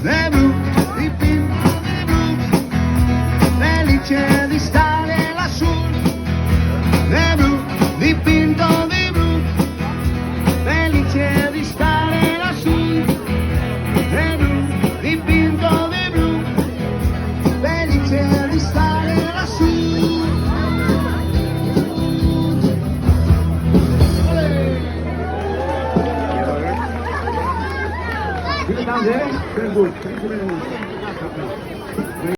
di blu, dipinto di blu, felice di stare lassù, di blu, dipinto di blu, felice di stare lassù, di blu, dipinto di blu, felice di stare lassù. Vielen Dank, sehr gut.